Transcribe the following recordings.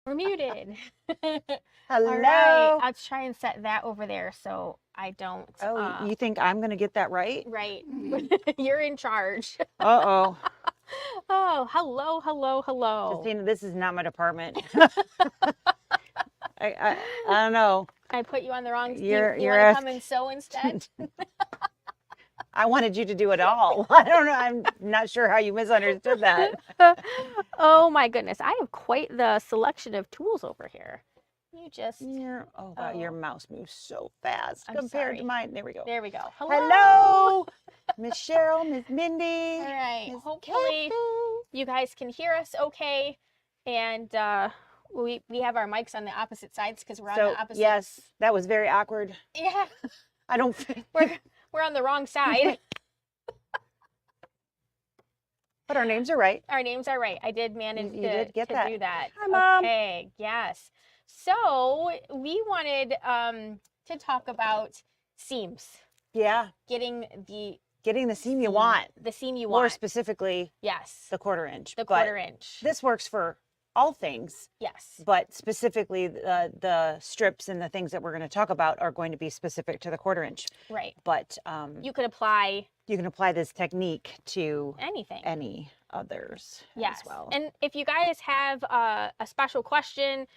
We're muted. All right. Hello. I'll try and set that over there so I don't. Oh, you think I'm going to get that right? Right. You're in charge. Uh-oh. Oh, hello, hello, hello. Justina, this is not my department. I don't know. I put you on the wrong. You You're want to come asking. and sew instead? I wanted you to do it all. I don't know. I'm not sure how you misunderstood that. Oh my goodness. I have quite the selection of tools over here. You just. Oh wow, your mouse moves so fast I'm compared to sorry. mine. There we go. There we go. Hello. Hello, Miss Cheryl, Miss Mindy, All right. Miss Hopefully Kathy. you guys can hear us okay. And we have our mics on the opposite sides because we're on the opposite. Yes, that was very awkward. Yeah. I don't. We're on the wrong side. But our names are right. Our names are right. I did manage You to, did get that. do that. Hi, Mom. Okay, yes. So we wanted to talk about seams. Yeah. Getting the seam you want. The seam you want. More specifically, yes. the 1/4 inch. The 1/4 inch. This works for all things. Yes. But specifically, the strips and the things that we're going to talk about are going to be specific to the 1/4 inch. Right. But you could apply. You can apply this technique to anything. Any others yes. as well. And if you guys have a special question,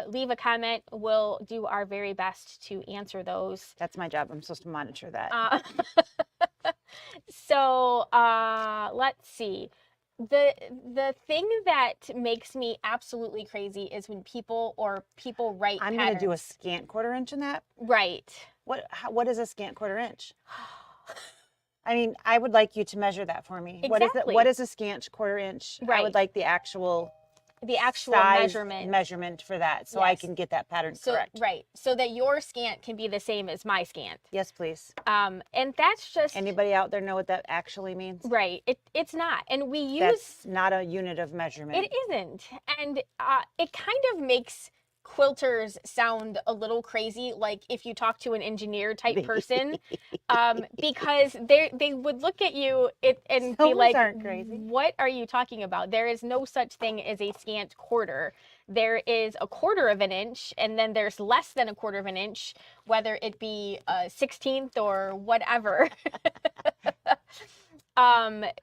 leave a comment. We'll do our very best to answer those. That's my job. I'm supposed to monitor that. So let's see. The thing that makes me absolutely crazy is when people write I'm going to do a scant 1/4 inch in that. Right. What is a scant 1/4 inch? I mean, I would like you to measure that for me. Exactly. What is a scant 1/4 inch? Right. I would like the actual size measurement for that, so yes. I can get that pattern correct. Right. So that your scant can be the same as my scant. Yes, please. And that's just. Anybody out there know what that actually means? Right. It's not. And we use. That's not a unit of measurement. It isn't. And it kind of makes quilters sound a little crazy, like if you talk to an engineer type person, because they would look at you and be like, what are you talking about? There is no such thing as a scant 1/4. There is a 1/4 of an inch, and then there's less than a 1/4 of an inch, whether it be a 16th or whatever.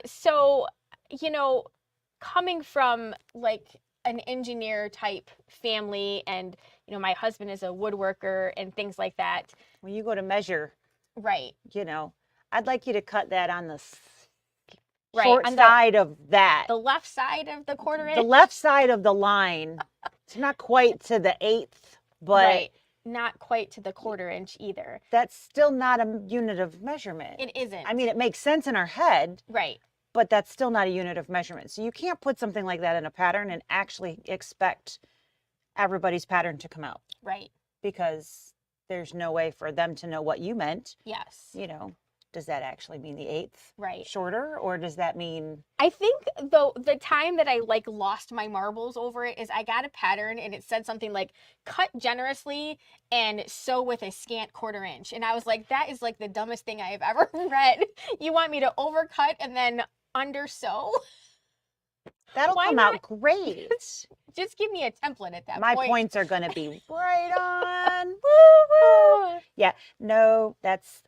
So, coming from like an engineer type family, and my husband is a woodworker and things like that. When you go to measure, right, I'd like you to cut that on the short side of that. The left side of the 1/4 inch? The left side of the line. It's not quite to the 1/8, but right. Not quite to the 1/4 inch either. That's still not a unit of measurement. It isn't. I mean, it makes sense in our head. Right. But that's still not a unit of measurement. So you can't put something like that in a pattern and actually expect everybody's pattern to come out. Right. Because there's no way for them to know what you meant. Yes. Does that actually mean the 1/8 right. shorter, or does that mean? I think though the time that I lost my marbles over it is I got a pattern and it said something like cut generously and sew with a scant 1/4 inch. And I was like, that is like the dumbest thing I have ever read. You want me to overcut and then under sew? That'll come out great. Just give me a template at that point. My points are going to be right on. Woo, woo. Yeah, no,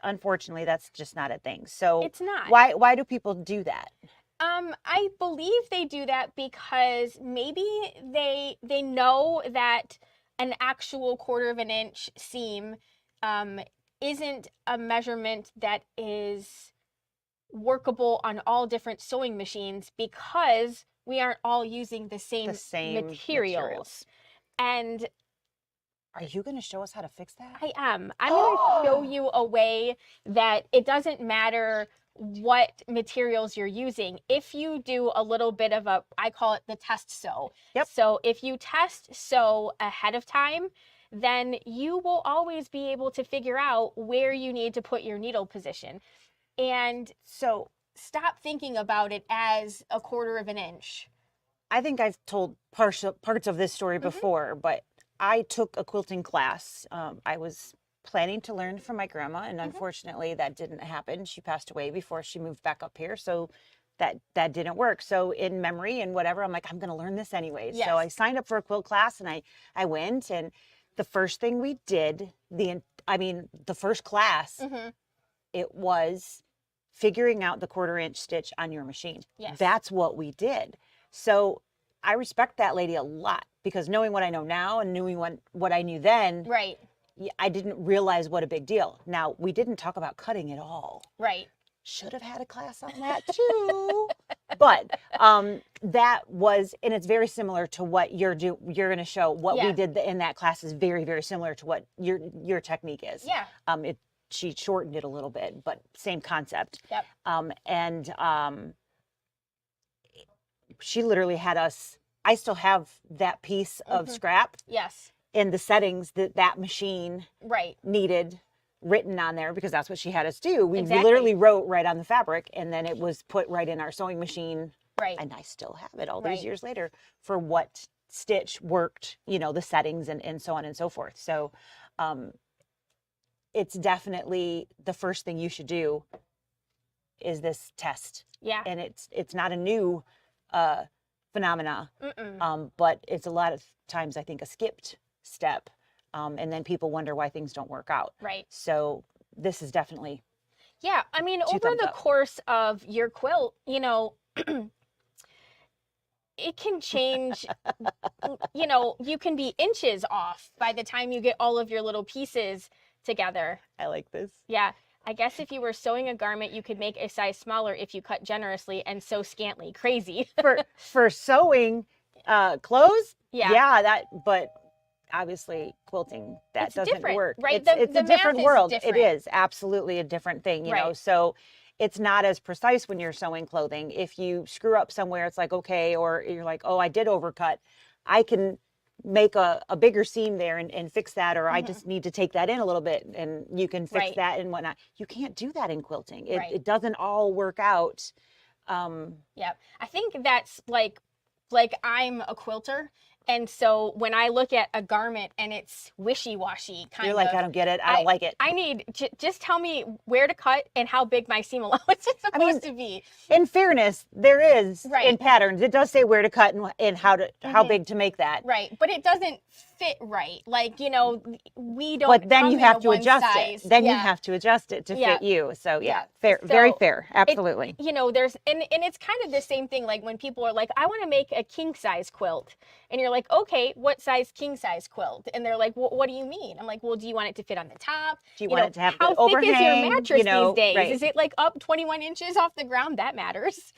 unfortunately, that's just not a thing. So it's not. Why do people do that? I believe they do that because maybe they know that an actual 1/4 of an inch seam isn't a measurement that is workable on all different sewing machines because we aren't all using the same materials. And are you going to show us how to fix that? I am. I'm going to show you a way that it doesn't matter what materials you're using. If you do a little bit of I call it the test sew. Yep. So if you test sew ahead of time, then you will always be able to figure out where you need to put your needle position. And so stop thinking about it as a 1/4 of an inch. I think I've told parts of this story before, but I took a quilting class. I was planning to learn from my grandma, and unfortunately that didn't happen. She passed away before she moved back up here. So that didn't work. So in memory and whatever, I'm like, I'm going to learn this anyways. Yes. So I signed up for a quilt class, and I went, and the first thing we did, the first class, it was figuring out the 1/4 inch stitch on your machine. Yes. That's what we did. So I respect that lady a lot, because knowing what I know now and knowing what I knew then, Right. I didn't realize what a big deal. Now, we didn't talk about cutting at all. Right. Should have had a class on that too. But that was, and it's very similar to what you're going to show. What we did in that class is very, very similar to what your technique is. Yeah. She shortened it a little bit, but same concept. Yep. She literally had us, I still have that piece of scrap. Yes. In the settings that machine needed written on there, because that's what she had us do. We literally wrote right on the fabric, and then it was put right in our sewing machine. Right. And I still have it all these years later for what stitch worked, the settings and so on and so forth. So it's definitely the first thing you should do is this test. Yeah. And it's not a new phenomena, but it's a lot of times, I think, a skipped step. And then people wonder why things don't work out. Right. So this is definitely. Yeah. I mean, over the course of your quilt, it can change, you can be inches off by the time you get all of your little pieces together. I like this. Yeah. I guess if you were sewing a garment, you could make a size smaller if you cut generously and sew scantly. Crazy. for sewing clothes? Yeah. But obviously quilting, that doesn't work. Right? It's the a different world. Different. It is absolutely a different thing, you know. So it's not as precise when you're sewing clothing. If you screw up somewhere, it's like, okay, or you're like, oh, I did overcut. I can make a bigger seam there and fix that, or I just need to take that in a little bit, and you can fix that and whatnot. You can't do that in quilting. It doesn't all work out. Yeah, I think that's like I'm a quilter. And so when I look at a garment and it's wishy-washy, you're like, I don't get it. I don't like it. I need, just tell me where to cut and how big my seam allowance is supposed to be. In fairness, there is in patterns. It does say where to cut and how big to make that. Right, but it doesn't fit right. Like, we don't. But then you have to adjust it. Then you have to adjust it to fit you. So fair, very fair. Absolutely. There's, and it's kind of the same thing. Like when people are like, I want to make a king size quilt. And you're like, okay, what size king size quilt? And they're like, well, what do you mean? I'm like, well, do you want it to fit on the top? Do you want it to have how the overhang? Thick is your mattress these days? Is it like up 21 inches off the ground? That matters.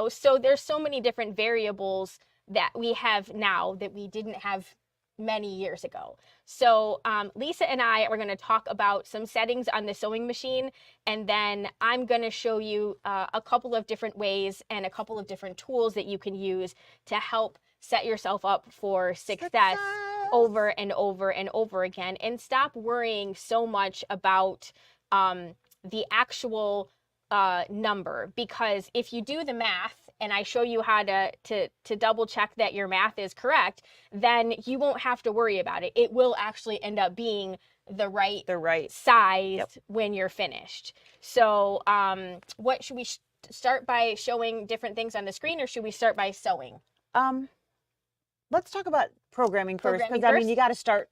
So there's so many different variables that we have now that we didn't have many years ago. So Lisa and I are going to talk about some settings on the sewing machine, and then I'm going to show you a couple of different ways and a couple of different tools that you can use to help set yourself up for success over and over and over again, and stop worrying so much about the actual number, because if you do the math and I show you how to double check that your math is correct, then you won't have to worry about it. It will actually end up being the right size when you're finished. So what should we start by showing different things on the screen, or should we start by sewing? Let's talk about programming first, because you got to start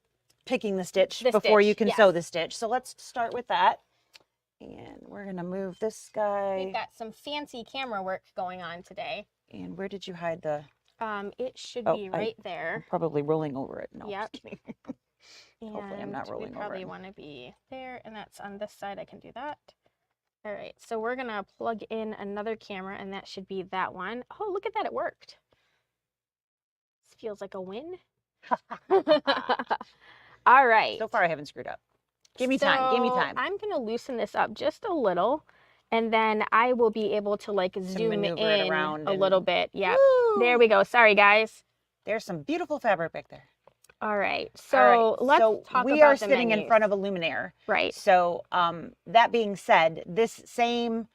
picking the stitch before you can sew the stitch. So let's start with that. And we're going to move this guy. We've got some fancy camera work going on today. And where did you hide the... It should be right there. I'm probably rolling over it. No, yep. Hopefully I'm not rolling over it. We probably want to be there, and that's on this side. I can do that. All right, so we're going to plug in another camera, and that should be that one. Oh, look at that. It worked. This feels like a win. All right. So far, I haven't screwed up. Give me time. Give me time. I'm going to loosen this up just a little, and then I will be able to zoom in a little bit. Yeah. There we go. Sorry, guys. There's some beautiful fabric back there. All right. So let's talk about we are sitting in front of a luminaire. Right. So that being said, this same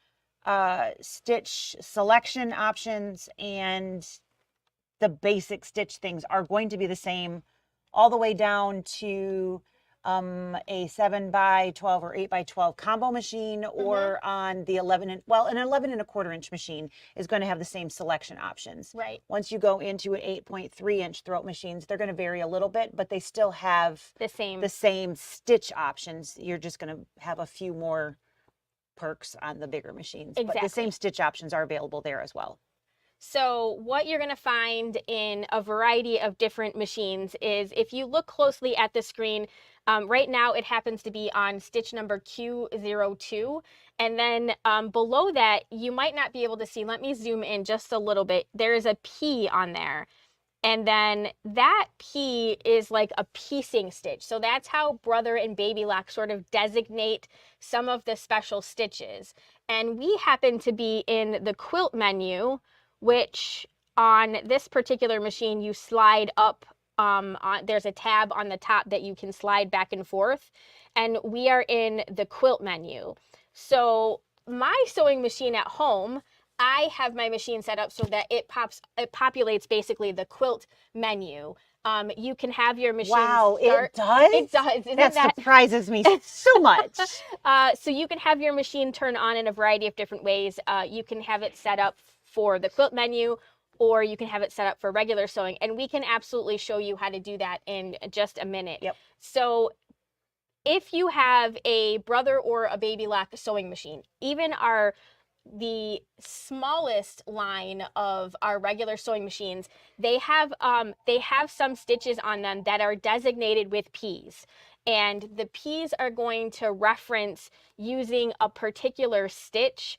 stitch selection options and the basic stitch things are going to be the same all the way down to a 7x12 or 8x12 combo machine, or on the 11 well, an 11 1/4 inch machine is going to have the same selection options. Right. Once you go into an 8.3 inch throat machines, they're going to vary a little bit, but they still have The same. the same stitch options. You're just going to have a few more perks on the bigger machines, but the same stitch options are available there as well. So what you're going to find in a variety of different machines is, if you look closely at the screen, right now it happens to be on stitch number Q02. And then below that, you might not be able to see. Let me zoom in just a little bit. There is a P on there. And then that P is like a piecing stitch. So that's how Brother and Baby Lock sort of designate some of the special stitches. And we happen to be in the quilt menu, which on this particular machine, you slide up, there's a tab on the top that you can slide back and forth. And we are in the quilt menu. So my sewing machine at home, I have my machine set up so that it populates basically the quilt menu. You can have your machine Wow, start. it does? It does. That surprises me so much. So you can have your machine turn on in a variety of different ways. You can have it set up for the quilt menu, or you can have it set up for regular sewing. And we can absolutely show you how to do that in just a minute. Yep. So if you have a Brother or a Baby Lock sewing machine, even the smallest line of our regular sewing machines, they have some stitches on them that are designated with P's. And the P's are going to reference using a particular stitch,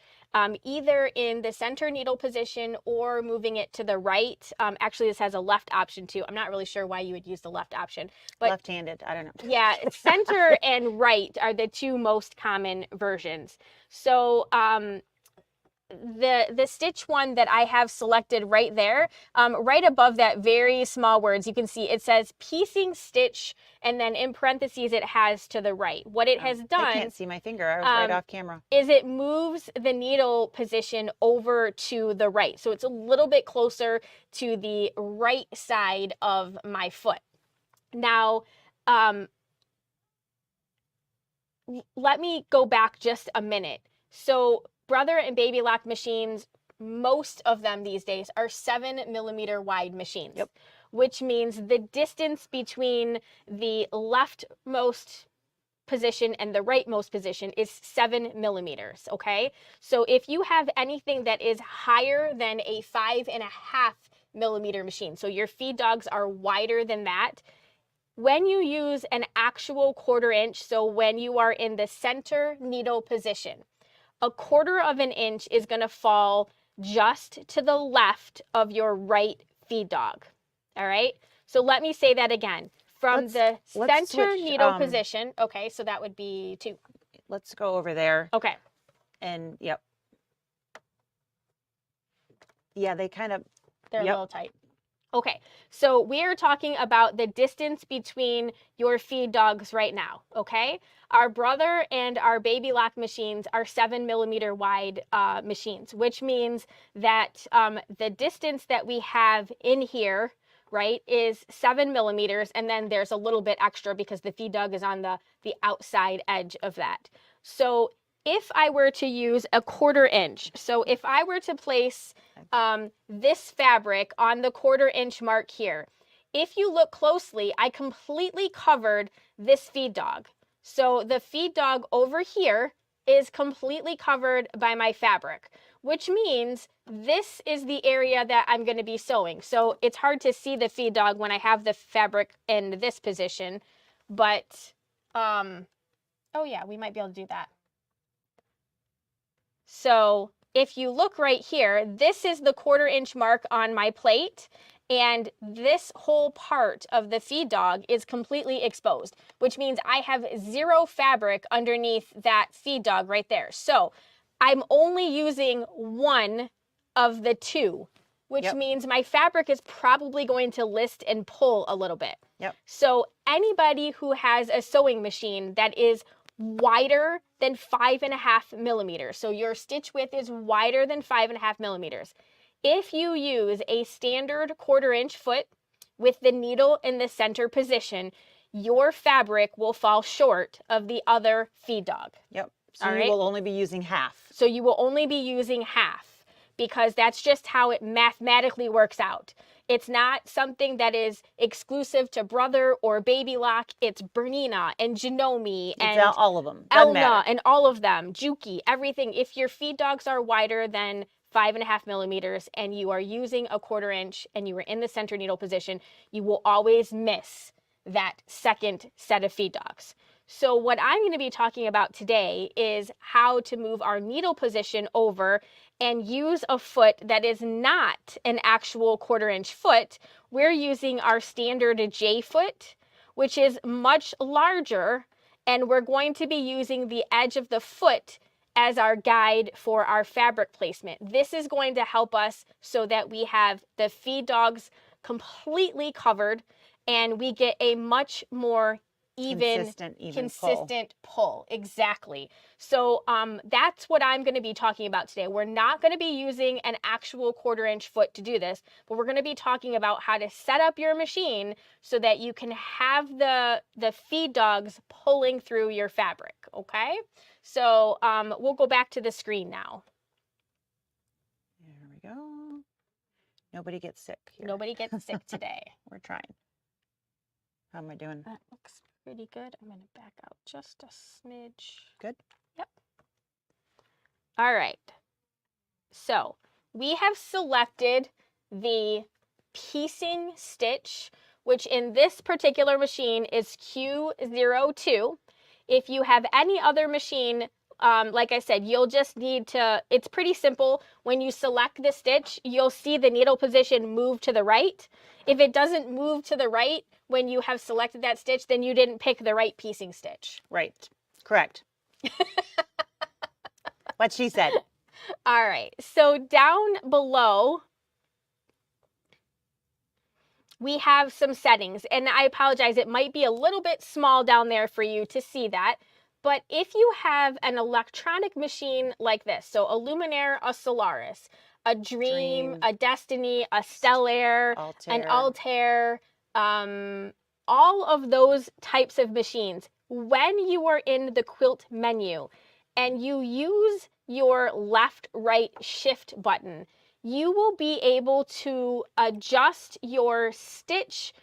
either in the center needle position or moving it to the right. Actually, this has a left option too. I'm not really sure why you would use the left option, but left-handed, I don't know. Yeah, center and right are the two most common versions. So the stitch one that I have selected right there, right above that very small words, you can see it says piecing stitch, and then in parentheses it has to the right. What it has done, I can't see my finger, I was right off camera, is it moves the needle position over to the right. So it's a little bit closer to the right side of my foot. Now, let me go back just a minute. So Brother and Baby Lock machines, most of them these days are 7mm wide machines. Yep. Which means the distance between the leftmost position and the rightmost position is 7mm, okay? So if you have anything that is higher than a 5.5mm machine, so your feed dogs are wider than that, when you use an actual 1/4 inch, so when you are in the center needle position, 1/4 of an inch is going to fall just to the left of your right feed dog. All right. So let me say that again. From the center needle position. Okay. So that would be 2. Let's go over there. Okay. And yep. Yeah, they're a little tight. Okay, so we are talking about the distance between your feed dogs right now, okay? Our Brother and our Baby Lock machines are 7mm wide machines, which means that the distance that we have in here, right, is 7mm, and then there's a little bit extra because the feed dog is on the outside edge of that. So if I were to use a 1/4 inch, so if I were to place this fabric on the 1/4 inch mark here, if you look closely, I completely covered this feed dog. So the feed dog over here is completely covered by my fabric, which means this is the area that I'm going to be sewing. So it's hard to see the feed dog when I have the fabric in this position, but, oh yeah, we might be able to do that. So if you look right here, this is the 1/4 inch mark on my plate, and this whole part of the feed dog is completely exposed, which means I have 0 fabric underneath that feed dog right there. So I'm only using one of the 2, which means my fabric is probably going to list and pull a little bit. Yep. So anybody who has a sewing machine that is wider than 5.5mm, so your stitch width is wider than 5.5mm, if you use a standard 1/4 inch foot with the needle in the center position, your fabric will fall short of the other feed dog. Yep. So you will only be using half. So you will only be using half, because that's just how it mathematically works out. It's not something that is exclusive to Brother or Baby Lock. It's Bernina and Janome and all of them. Elna and all of them. Juki, everything. If your feed dogs are wider than 5.5 millimeters and you are using a 1/4 inch and you are in the center needle position, you will always miss that second set of feed dogs. So what I'm going to be talking about today is how to move our needle position over and use a foot that is not an actual 1/4 inch foot. We're using our standard J foot, which is much larger, and we're going to be using the edge of the foot as our guide for our fabric placement. This is going to help us so that we have the feed dogs completely covered and we get a much more consistent pull. Exactly. So that's what I'm going to be talking about today. We're not going to be using an actual 1/4 inch foot to do this, but we're going to be talking about how to set up your machine so that you can have the feed dogs pulling through your fabric. Okay. So we'll go back to the screen now. There we go. Nobody gets sick here. Nobody gets sick today. We're trying. How am I doing? That looks pretty good. I'm going to back out just a smidge. Good? Yep. All right. So we have selected the piecing stitch, which in this particular machine is Q02. If you have any other machine, like I said, you'll just need to, it's pretty simple. When you select the stitch, you'll see the needle position move to the right. If it doesn't move to the right when you have selected that stitch, then you didn't pick the right piecing stitch. Right. Correct. What she said. All right. So down below, we have some settings, and I apologize, it might be a little bit small down there for you to see that, but if you have an electronic machine like this, so a Luminaire, a Solaris, a Dream, a Destiny, a Stellaire, an Altair, all of those types of machines, when you are in the quilt menu and you use your left-right shift button, you will be able to adjust your stitch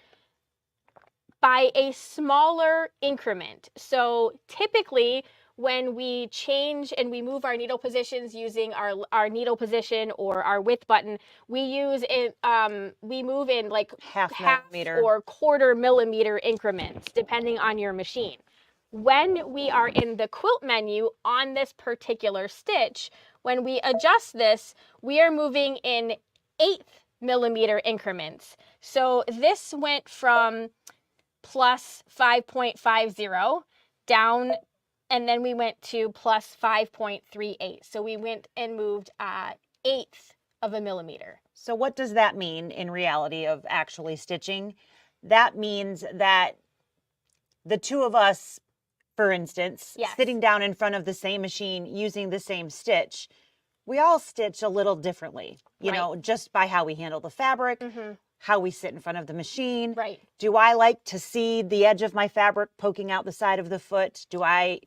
by a smaller increment. So typically when we change and we move our needle positions using our needle position or our width button, we use it, we move in like half millimeter or 1/4 millimeter increments, depending on your machine. When we are in the quilt menu on this particular stitch, when we adjust this, we are moving in 1/8 millimeter increments. So this went from plus 5.50 down, and then we went to plus 5.38. So we went and moved 1/8 of a millimeter. So what does that mean in reality of actually stitching? That means that the two of us, for instance, sitting down in front of the same machine using the same stitch, we all stitch a little differently, you know, just by how we handle the fabric, how we sit in front of the machine. Right. Do I like to see the edge of my fabric poking out the side of the foot? Do I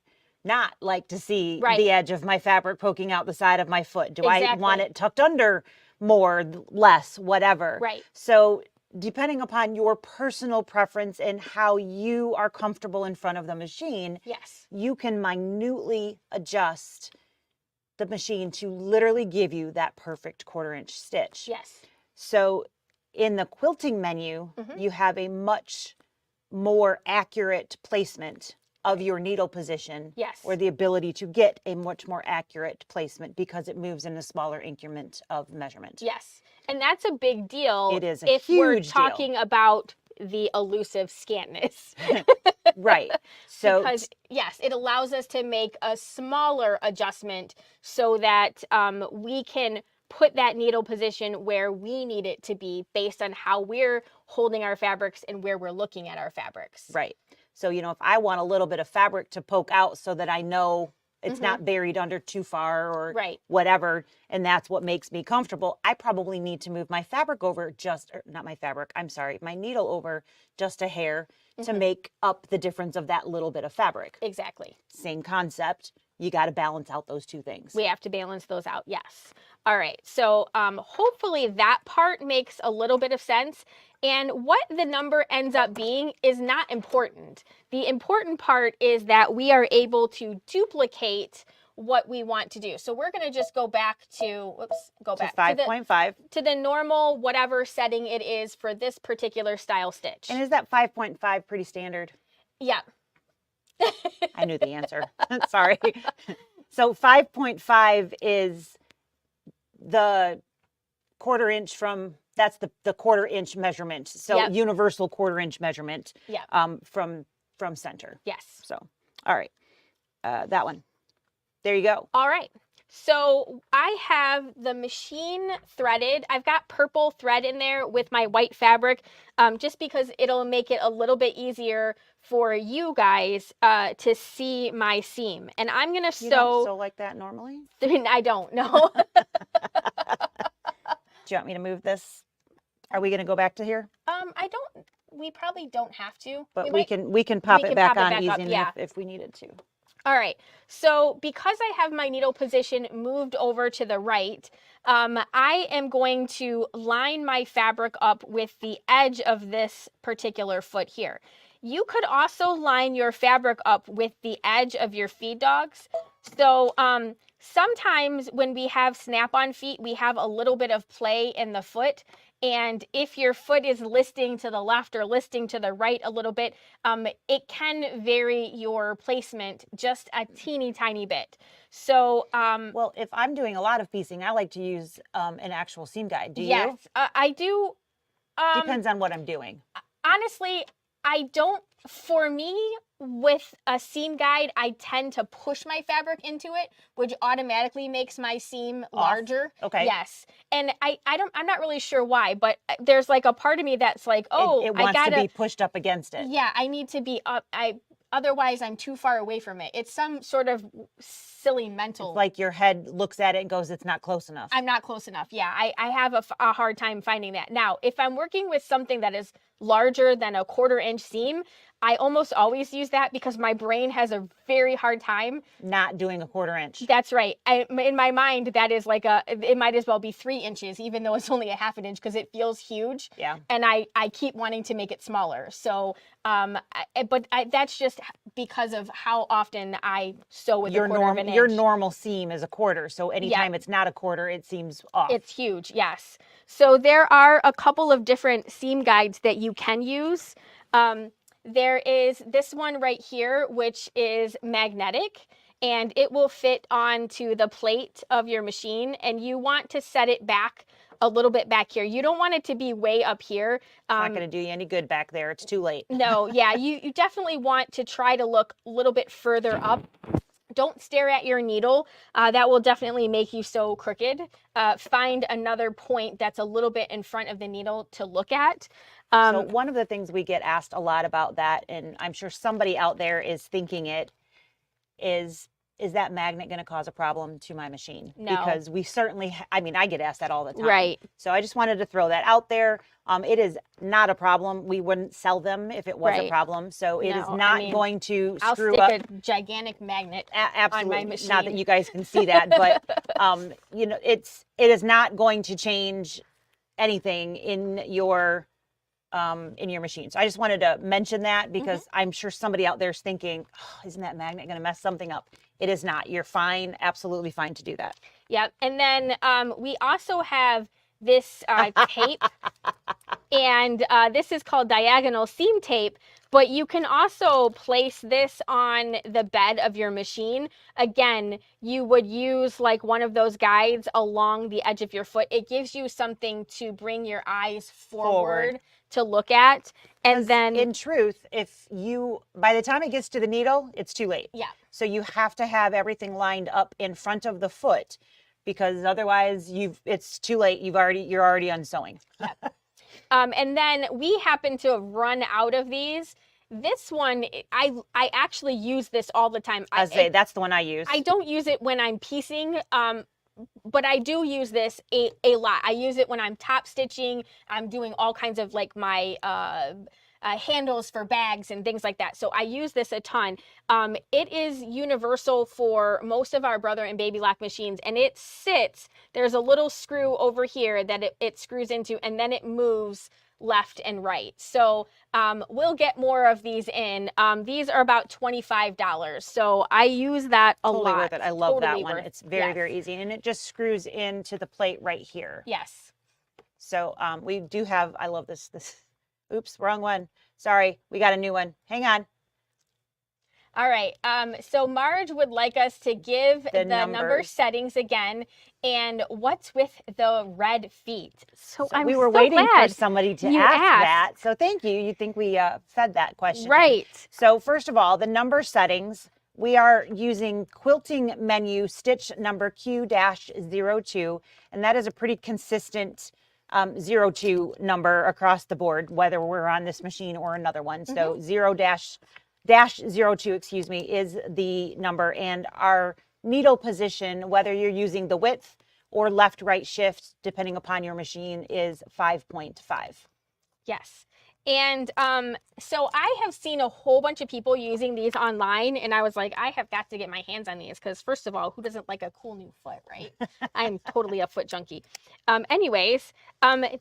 not like to see the edge of my fabric poking out the side of my foot? Do I want it tucked under more, less, whatever? Right. So depending upon your personal preference and how you are comfortable in front of the machine, you can minutely adjust the machine to literally give you that perfect 1/4 inch stitch. Yes. So in the quilting menu, you have a much more accurate placement of your needle position, or the ability to get a much more accurate placement because it moves in a smaller increment of measurement. Yes, and that's a big deal. It is a if we're talking about the elusive scantness. Right. So because yes, it allows us to make a smaller adjustment so that we can put that needle position where we need it to be based on how we're holding our fabrics and where we're looking at our fabrics. Right. So, you know, if I want a little bit of fabric to poke out so that I know it's not buried under too far or Right. whatever. And that's what makes me comfortable. I probably need to move my fabric over not my fabric, I'm sorry, my needle over just a hair to make up the difference of that little bit of fabric. Exactly. Same concept. You got to balance out those two things. We have to balance those out. Yes. All right. So hopefully that part makes a little bit of sense. And what the number ends up being is not important. The important part is that we are able to duplicate what we want to do. So we're going to just go back to, to 5.5. To the normal, whatever setting it is for this particular style stitch. And is that 5.5 pretty standard? Yeah. I knew the answer. Sorry. So 5.5 is the 1/4 inch from, that's the 1/4 inch measurement. So universal 1/4 inch measurement from center. Yes. So, all right. That one. There you go. All right. So I have the machine threaded. I've got purple thread in there with my white fabric, just because it'll make it a little bit easier for you guys to see my seam. And I'm going to sew. You don't sew like that normally? I don't know. Do you want me to move this? Are we going to go back to here? We probably don't have to. But we can pop it back on easy if we needed to. All right, so because I have my needle position moved over to the right, I am going to line my fabric up with the edge of this particular foot here. You could also line your fabric up with the edge of your feed dogs. So sometimes when we have snap-on feet, we have a little bit of play in the foot. And if your foot is listing to the left or listing to the right a little bit, it can vary your placement just a teeny tiny bit. So, well, if I'm doing a lot of piecing, I like to use an actual seam guide. Do you? Yes, I do. Depends on what I'm doing. Honestly, I don't. For me, with a seam guide, I tend to push my fabric into it, which automatically makes my seam larger. Okay. Yes. And I'm not really sure why, but there's like a part of me that's like, oh, it wants to be pushed up against it. Yeah, I need to be up. Otherwise I'm too far away from it. It's some sort of silly mental. It's like your head looks at it and goes, it's not close enough. I'm not close enough. Yeah, I have a hard time finding that. Now, if I'm working with something that is larger than a 1/4 inch seam, I almost always use that because my brain has a very hard time not doing a 1/4 inch. That's right. In my mind, that is like it might as well be 3 inches, even though it's only a 1/2 inch because it feels huge. Yeah. And I keep wanting to make it smaller. So, that's just because of how often I sew with a 1/4 of an inch. Your normal seam is a 1/4. So anytime it's not a 1/4, it seems off. It's huge. Yes. So there are a couple of different seam guides that you can use. There is this one right here, which is magnetic, and it will fit onto the plate of your machine, and you want to set it back a little bit back here. You don't want it to be way up here. It's not going to do you any good back there. It's too late. No, yeah, you definitely want to try to look a little bit further up. Don't stare at your needle. That will definitely make you sew crooked. Find another point that's a little bit in front of the needle to look at. So one of the things we get asked a lot about that, and I'm sure somebody out there is thinking it, is that magnet going to cause a problem to my machine? No. Because we certainly, I get asked that all the time. Right. So I just wanted to throw that out there. It is not a problem. We wouldn't sell them if it was a problem. So it is not going to screw up. I'll stick a gigantic magnet on my machine. Not that you guys can see that, but it is not going to change anything in your machine. So I just wanted to mention that because I'm sure somebody out there is thinking, oh, isn't that magnet going to mess something up? It is not. You're fine, absolutely fine to do that. Yeah. And then we also have this tape, and this is called diagonal seam tape, but you can also place this on the bed of your machine. Again, you would use like one of those guides along the edge of your foot. It gives you something to bring your eyes forward to look at. And then in truth, by the time it gets to the needle, it's too late. Yeah. So you have to have everything lined up in front of the foot, because otherwise it's too late. You're already unsewing. Yep. And then we happen to have run out of these. This one, I actually use this all the time. I say that's the one I use. I don't use it when I'm piecing, but I do use this a lot. I use it when I'm top stitching. I'm doing all kinds of like my handles for bags and things like that. So I use this a ton. It is universal for most of our Brother and Baby Lock machines, and it sits, there's a little screw over here that it screws into, and then it moves left and right. So we'll get more of these in. These are about $25. So I use that a lot. Totally worth it. I love that Totally one. worth. It's very, Yes. very easy. And it just screws into the plate right here. Yes. So we do have, I love this. Oops, wrong one. Sorry, we got a new one. Hang on. All right. So Marge would like us to give the number settings again, and what's with the red feet. So we were waiting for somebody to ask that. So thank you. You think we fed that question? Right. So first of all, the number settings, we are using quilting menu stitch number Q-02, and that is a pretty consistent 02 number across the board, whether we're on this machine or another one. So 0-02, excuse me, is the number, and our needle position, whether you're using the width or left right shift, depending upon your machine, is 5.5. Yes. And so I have seen a whole bunch of people using these online, and I was like, I have got to get my hands on these because, first of all, who doesn't like a cool new foot, right? I'm totally a foot junkie. Anyways,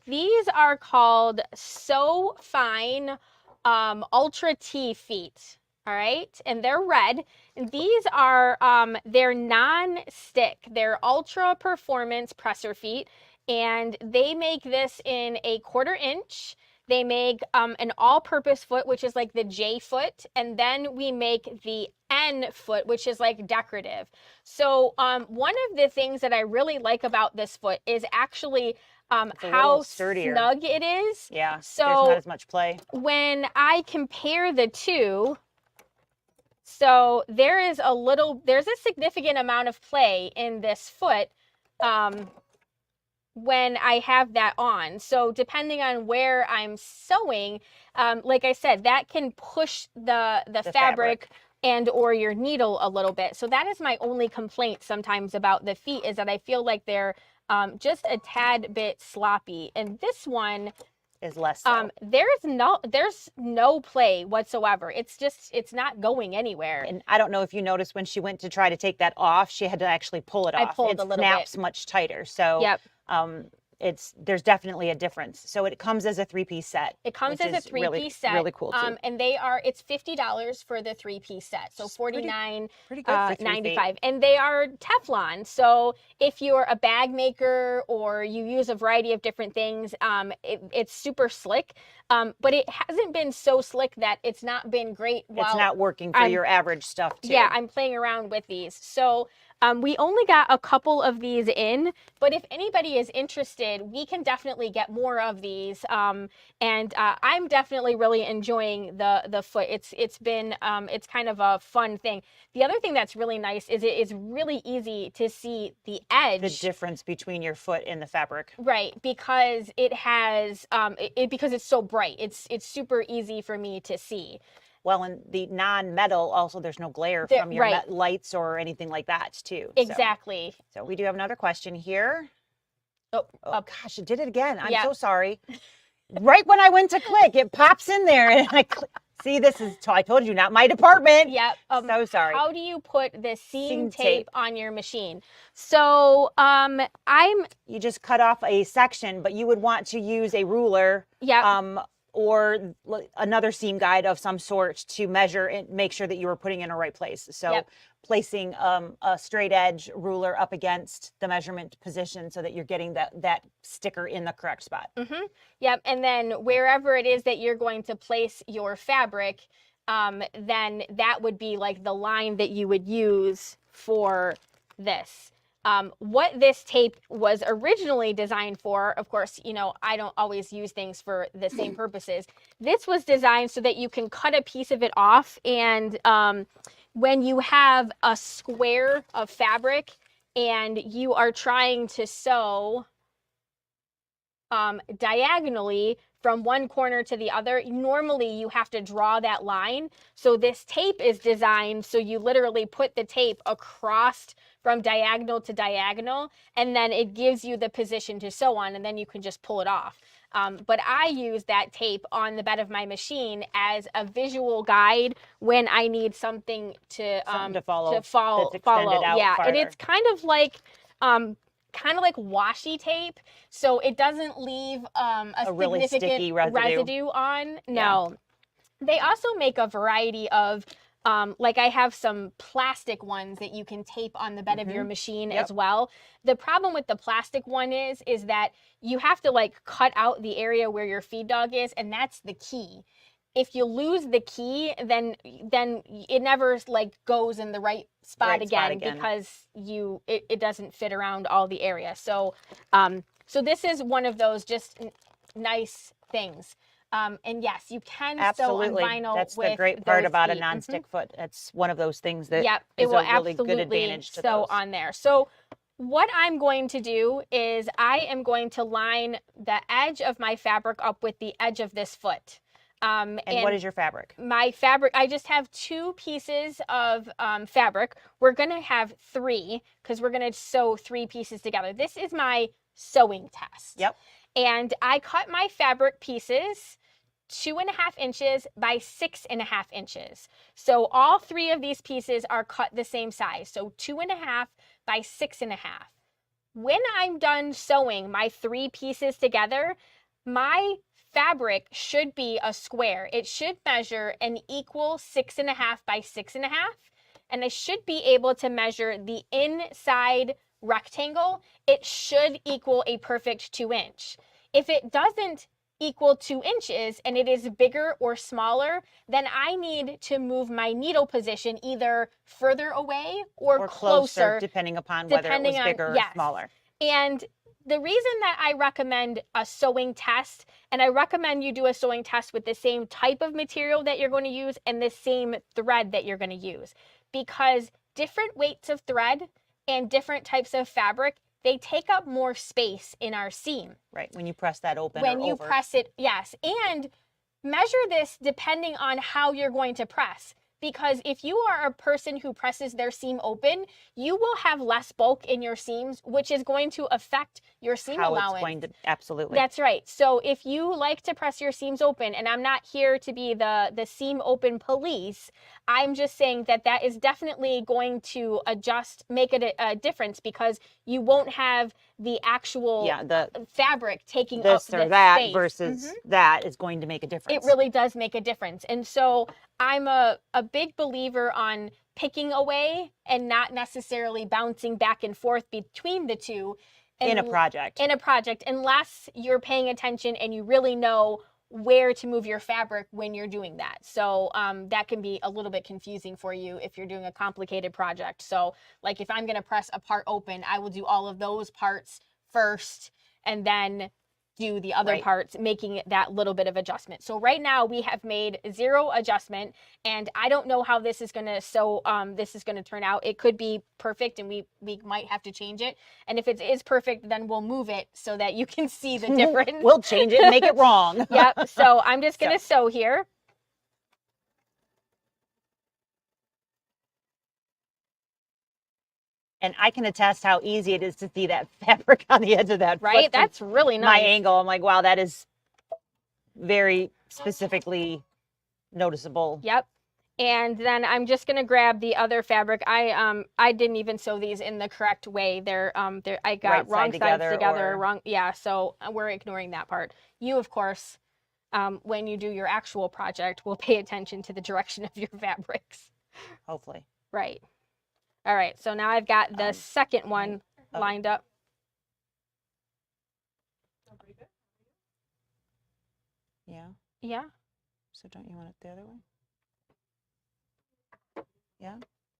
these are called So Fine Ultra T feet. All right, and they're red. And these are they're non-stick. They're ultra performance presser feet, and they make this in a 1/4 inch. They make an all-purpose foot, which is like the J foot, and then we make the N foot, which is like decorative. So one of the things that I really like about this foot is actually how snug it is. Yeah, so there's not as much play. When I compare the two, so there's a significant amount of play in this foot when I have that on. So depending on where I'm sewing, like I said, that can push the fabric and or your needle a little bit. So that is my only complaint sometimes about the feet, is that I feel like they're just a tad bit sloppy. And this one is less so. There's no play whatsoever. It's not going anywhere. And I don't know if you noticed, when she went to try to take that off, she had to actually pull it off. I pulled a little bit. It snaps much tighter. So yep. There's definitely a difference. So it comes as a 3-piece set. It comes as a 3-piece set. Really cool too. And it's $50 for the 3-piece set. So $49.95. And they are Teflon. So if you're a bag maker or you use a variety of different things, it's super slick. But it hasn't been so slick that it's not been great. It's not working for your average stuff too. Yeah, I'm playing around with these. So we only got a couple of these in, but if anybody is interested, we can definitely get more of these. And I'm definitely really enjoying the foot. It's been it's kind of a fun thing. The other thing that's really nice is it is really easy to see the edge. The difference between your foot and the fabric. Right, because it has because it's so bright. It's super easy for me to see. Well, and the non-metal, also there's no glare from your lights or anything like that too. Exactly. So we do have another question here. Oh gosh, it did it again. I'm so sorry. Right when I went to click, it pops in there and I see, I told you, not my department. Yep. So sorry. How do you put the seam tape on your machine? So you just cut off a section, but you would want to use a ruler. Yeah. Or another seam guide of some sort to measure and make sure that you were putting in the right place. So placing a straight edge ruler up against the measurement position so that you're getting that sticker in the correct spot. Mm-hmm. Yep. And then wherever it is that you're going to place your fabric, then that would be like the line that you would use for this. What this tape was originally designed for, of course, I don't always use things for the same purposes. This was designed so that you can cut a piece of it off, and when you have a square of fabric and you are trying to sew diagonally from one corner to the other. Normally you have to draw that line. So this tape is designed so you literally put the tape across from diagonal to diagonal, and then it gives you the position to sew on, and then you can just pull it off. But I use that tape on the bed of my machine as a visual guide when I need something to follow. Yeah, farther. and it's kind of like washi tape, so it doesn't leave a really significant sticky residue on. No. They also make a variety of like I have some plastic ones that you can tape on the bed of your machine as well. The problem with the plastic one is that you have to like cut out the area where your feed dog is, and that's the key. If you lose the key, then it never like goes in the right spot again because it doesn't fit around all the area. So so this is one of those just nice things. And yes, you can sew on vinyl. That's with the great part about feet. a non-stick foot. That's one of those things that it is will a really absolutely good advantage to sew those. on there. So what I'm going to do is I am going to line the edge of my fabric up with the edge of this foot. And what is your fabric? My fabric, I just have 2 pieces of fabric. We're going to have 3 because we're going to sew 3 pieces together. This is my sewing test. Yep. And I cut my fabric pieces 2.5 inches by 6.5 inches. So all 3 of these pieces are cut the same size. So 2.5 by 6.5. When I'm done sewing my 3 pieces together, my fabric should be a square. It should measure an equal 6.5 by 6.5, and I should be able to measure the inside rectangle. It should equal a perfect 2-inch. If it doesn't equal 2 inches and it is bigger or smaller, then I need to move my needle position either further away or closer, depending upon whether it was bigger or smaller. And the reason that I recommend a sewing test, and I recommend you do a sewing test with the same type of material that you're going to use and the same thread that you're going to use, because different weights of thread and different types of fabric, they take up more space in our seam. Right, when you press that open When you press it, yes. And measure this depending on how you're going to press. Because if you are a person who presses their seam open, you will have less bulk in your seams, which is going to affect your seam allowance. It's going to, absolutely. That's right. So if you like to press your seams open, and I'm not here to be the seam open police, I'm just saying that that is definitely going to make it a difference, because you won't have the actual the fabric taking up this or that space. versus that is going to make a difference. It really does make a difference. And so I'm a big believer on picking away and not necessarily bouncing back and forth between the two. In a project, unless you're paying attention and you really know where to move your fabric when you're doing that. So that can be a little bit confusing for you if you're doing a complicated project. So like if I'm going to press a part open, I will do all of those parts first and then do the other parts, making that little bit of adjustment. So right now we have made 0 adjustment, and I don't know how this is going to turn out. It could be perfect and we might have to change it. And if it is perfect, then we'll move it so that you can see the difference. We'll change it and make it wrong. Yep. So I'm just going to sew here. And I can attest how easy it is to see that fabric on the edge of that. Right? That's really nice. My angle, I'm like, wow, that is very specifically noticeable. Yep. And then I'm just going to grab the other fabric. I didn't even sew these in the correct way. I got wrong sides together. Wrong. Yeah. So we're ignoring that part. You, of course, when you do your actual project, will pay attention to the direction of your fabrics. Hopefully. Right. All right, so now I've got the second one lined up. Yeah? Yeah. So don't you want it the other way? Yeah?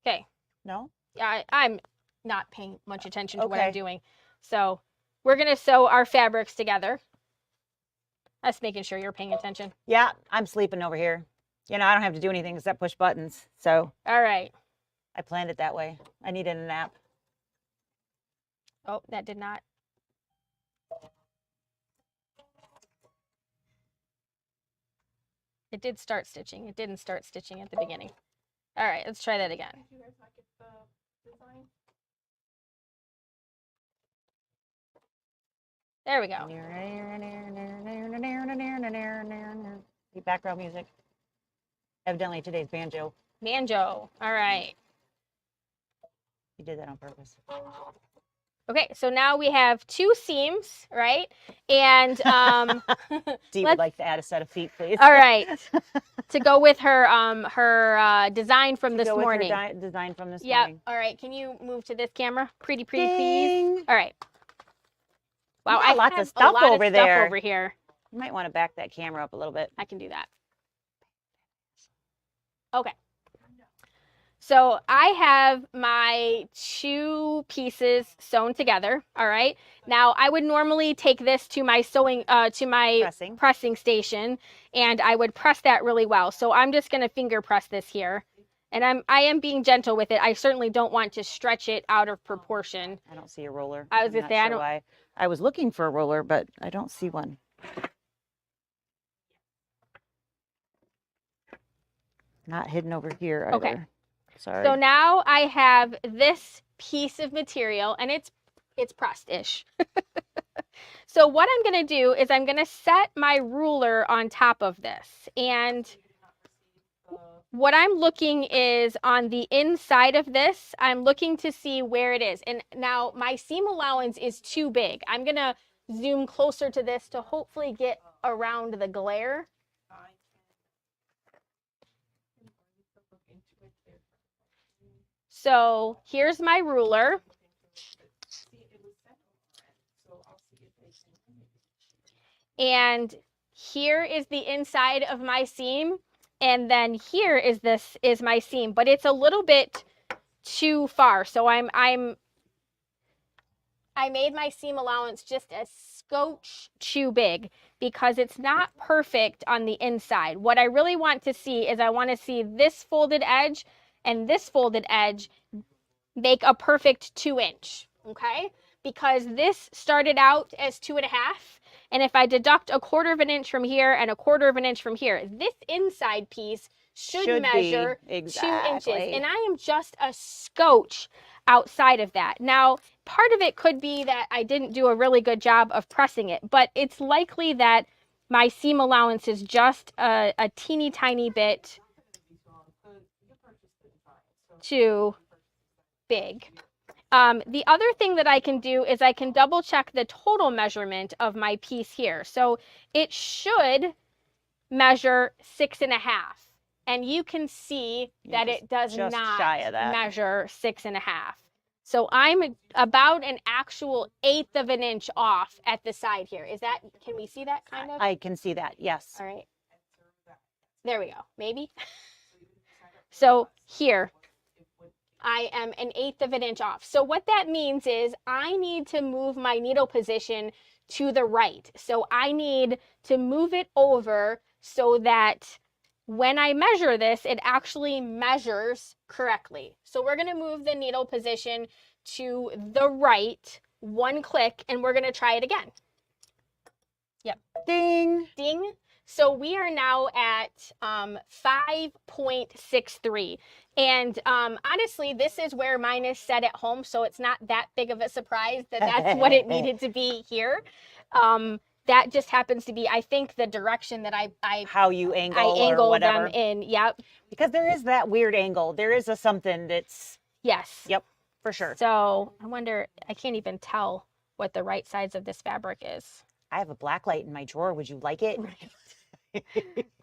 Okay. No? Yeah, I'm not paying much attention to what I'm doing. So we're going to sew our fabrics together. That's making sure you're paying attention. Yeah, I'm sleeping over here. You know, I don't have to do anything except push buttons, so. All right. I planned it that way. I needed a nap. Oh, that did not. did start stitching. It didn't start stitching at the beginning. All right, let's try that again. There we go. The background music. Evidently today's banjo. Banjo. All right. You did that on purpose. Okay, so now we have 2 seams, right? And Dee would like to add a set of feet, please. all right, to go with her design from this morning. Design from this yep. morning. All right, can you move to this camera? Pretty, Ding. please. All right. Wow, I lots of stuff over there. Over here. You might want to back that camera up a little bit. I can do that. Okay. So I have my 2 pieces sewn together. All right. Now I would normally take this to my pressing station, and I would press that really well. So I'm just going to finger press this here, and I am being gentle with it. I certainly don't want to stretch it out of proportion. I don't see a roller. I was going to say, I don't. Why. I was looking for a roller, but I don't see one. Not hidden over here either. Okay. Sorry. So now I have this piece of material, and it's pressed-ish. So what I'm going to do is I'm going to set my ruler on top of this. And what I'm looking is on the inside of this, I'm looking to see where it is. And now my seam allowance is too big. I'm going to zoom closer to this to hopefully get around the glare. So here's my ruler. And here is the inside of my seam. And then here is my seam, but it's a little bit too far. So I made my seam allowance just a scotch too big because it's not perfect on the inside. What I really want to see is I want to see this folded edge and this folded edge make a perfect 2-inch, okay? Because this started out as 2.5, and if I deduct 1/4 of an inch from here and 1/4 of an inch from here, this inside piece should measure 2 inches, and I am just a scotch outside of that. Now, part of it could be that I didn't do a really good job of pressing it, but it's likely that my seam allowance is just a teeny tiny bit too big. The other thing that I can do is I can double check the total measurement of my piece here. So it should measure 6.5. And you can see that it does not measure 6.5. So I'm about an actual 1/8 of an inch off at the side here. Is that, can we see that kind of? I can see that, yes. All right. There we go, maybe. So here, I am an 1/8 of an inch off. So what that means is I need to move my needle position to the right. So I need to move it over so that when I measure this, it actually measures correctly. So we're going to move the needle position to the right 1 click, and we're going to try it again. Yep. Ding. Ding. So we are now at 5.63. And honestly, this is where mine is set at home, so it's not that big of a surprise that that's what it needed to be here. That just happens to be, I think, the direction that I how you angle or whatever. them in. Yep. Because there is that weird angle. There is something that's. Yes. Yep, for sure. So I wonder, I can't even tell what the right sides of this fabric is. I have a black light in my drawer. Would you like it?